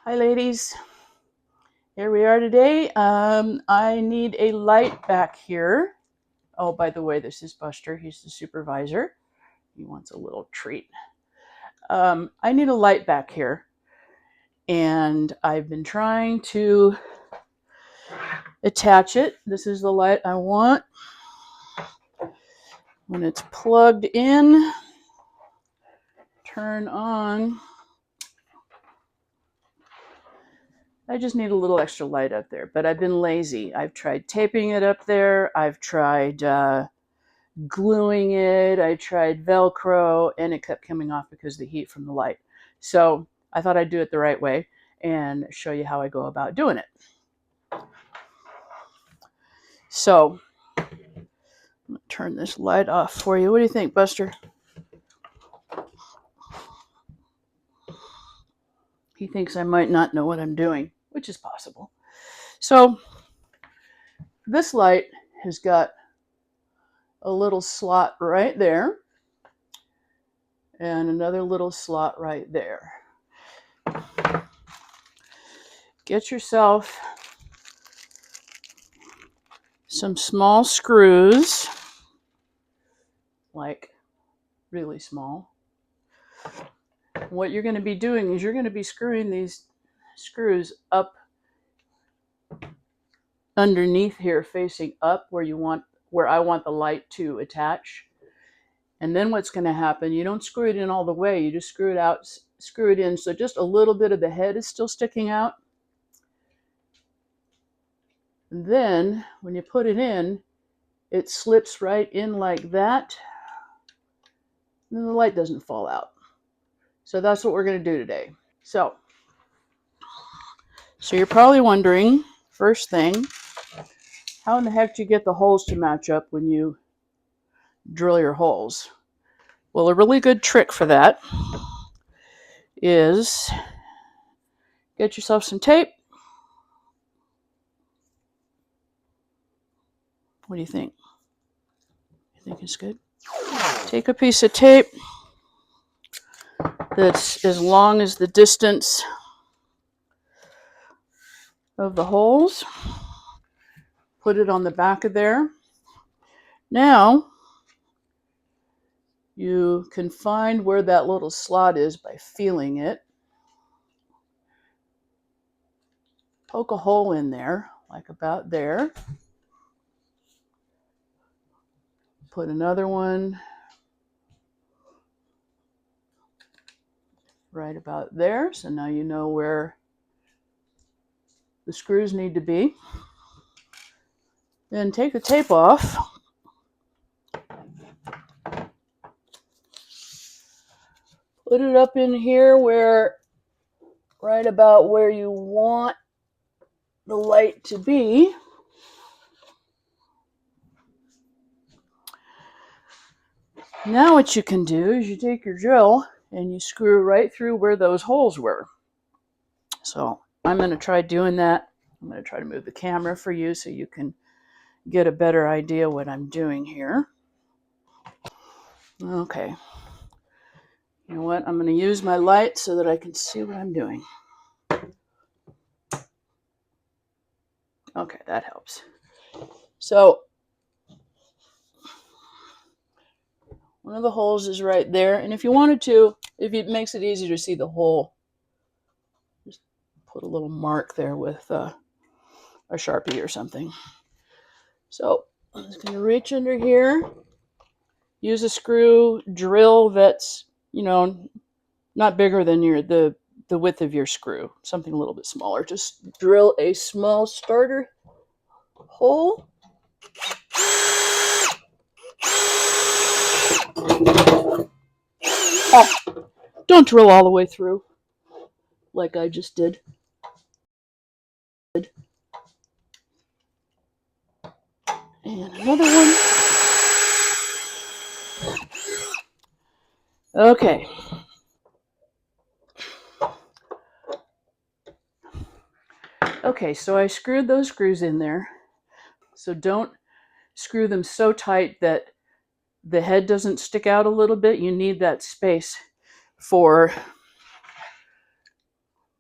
Hi ladies, here we are today. I need a light back here. Oh, by the way, this is Buster. He's the supervisor. He wants a little treat. I need a light back here, and I've been trying to attach it. This is the light I want. When it's plugged in, turn on. I just need a little extra light up there, but I've been lazy. I've tried taping it up there. I've tried gluing it. I tried Velcro, and it kept coming off because of the heat from the light. So I thought I'd do it the right way and show you how I go about doing it. So I'm going to turn this light off for you. What do you think, Buster? He thinks I might not know what I'm doing, which is possible. So this light has got a little slot right there and another little slot right there. Get yourself some small screws, like really small. What you're going to be doing is you're going to be screwing these screws up underneath here, facing up where I want the light to attach. And then what's going to happen, you don't screw it in all the way, you just screw it in so just a little bit of the head is still sticking out. And then when you put it in, it slips right in like that, and then the light doesn't fall out. So that's what we're going to do today. So you're probably wondering, first thing, how in the heck do you get the holes to match up when you drill your holes? Well, a really good trick for that is get yourself some tape. What do you think? You think it's good? Take a piece of tape that's as long as the distance of the holes. Put it on the back of there. Now, you can find where that little slot is by feeling it. Poke a hole in there, like about there. Put another one right about there. So now you know where the screws need to be. Then take the tape off. Put it up in here right about where you want the light to be. Now what you can do is you take your drill and you screw right through where those holes were. So I'm going to try doing that. I'm going to try to move the camera for you so you can get a better idea what I'm doing here. Okay. You know what? I'm going to use my light so that I can see what I'm doing. Okay, that helps. So one of the holes is right there, and if you wanted to, if it makes it easier to see the hole, just put a little mark there with a Sharpie or something. So I'm just going to reach under here, use a screw drill that's, not bigger than the width of your screw, something a little bit smaller. Just drill a small starter hole. Don't drill all the way through like I just did. And another one. Okay. Okay, so I screwed those screws in there. So don't screw them so tight that the head doesn't stick out a little bit. You need that space for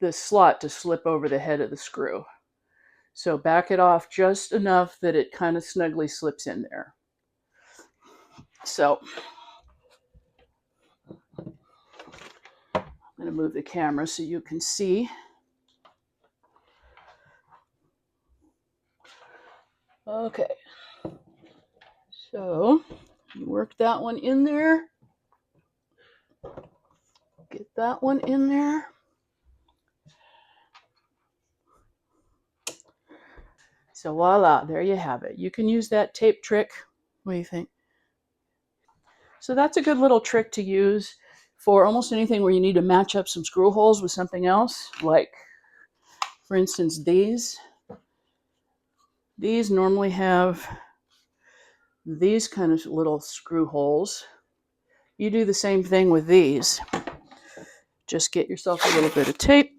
the slot to slip over the head of the screw. So back it off just enough that it kind of snugly slips in there. So I'm going to move the camera so you can see. Okay, so you work that one in there. Get that one in there. So voila, there you have it. You can use that tape trick. What do you think? So that's a good little trick to use for almost anything where you need to match up some screw holes with something else. Like, for instance, these. These normally have these kind of little screw holes. You do the same thing with these. Just get yourself a little bit of tape.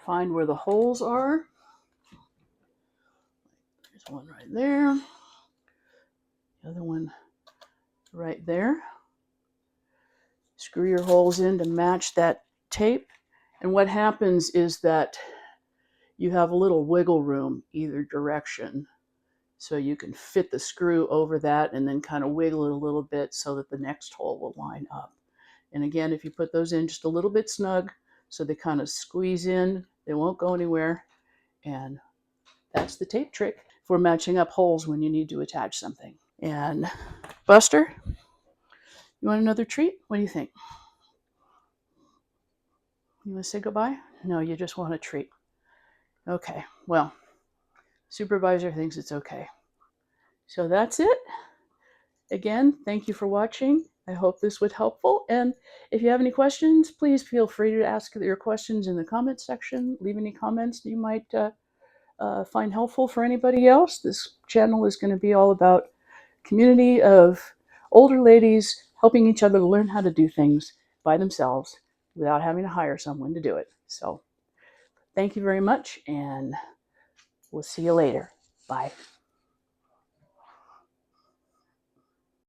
Find where the holes are. There's one right there. The other one right there. Screw your holes in to match that tape. And what happens is that you have a little wiggle room either direction. So you can fit the screw over that and then kind of wiggle it a little bit so that the next hole will line up. And again, if you put those in just a little bit snug, so they kind of squeeze in, they won't go anywhere. And that's the tape trick for matching up holes when you need to attach something. And Buster, you want another treat? What do you think? You want to say goodbye? No, you just want a treat. Okay, well, supervisor thinks it's okay. So that's it. Again, thank you for watching. I hope this was helpful. And if you have any questions, please feel free to ask your questions in the comments section. Leave any comments you might find helpful for anybody else. This channel is going to be all about community of older ladies helping each other learn how to do things by themselves without having to hire someone to do it. So thank you very much, and we'll see you later. Bye.